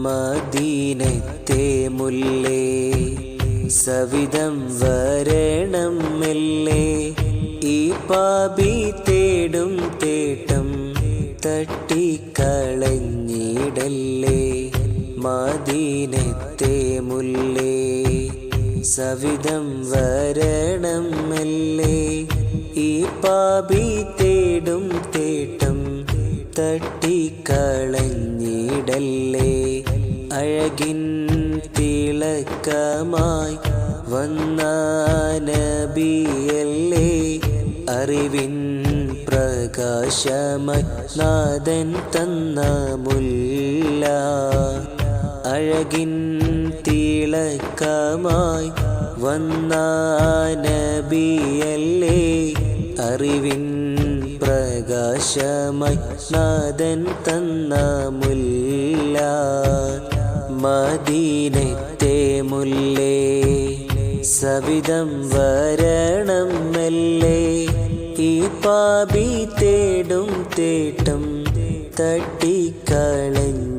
മദീനത്തെ മുല്ലേ സവിധം വരണം മെല്ലെ, ഈ പാപി തേടും തേട്ടം തട്ടിക്കളഞ്ഞിടല്ലേ. മദീനത്തെ മുല്ലേ സവിധം വരണം മെല്ലെ, ഈ പാപി തേടും തേട്ടം തട്ടിക്കളഞ്ഞിടല്ലേ. അഴകിൻ തിളക്കമായി വന്ന നബിയല്ലേ, അറിവിൻ പ്രകാശമായി നാഥൻ തന്ന മുല്ല. അഴകിൻ തിളക്കമായി വന്ന നബിയല്ലേ, അറിവിൻ പ്രകാശമായി നാഥൻ തന്ന മുല്ല. മദീനത്തെ മുല്ലേ സവിധം വരണം മെല്ലെ, ഈ പാപി തേടും തേട്ടം തട്ടിക്കളഞ്ഞ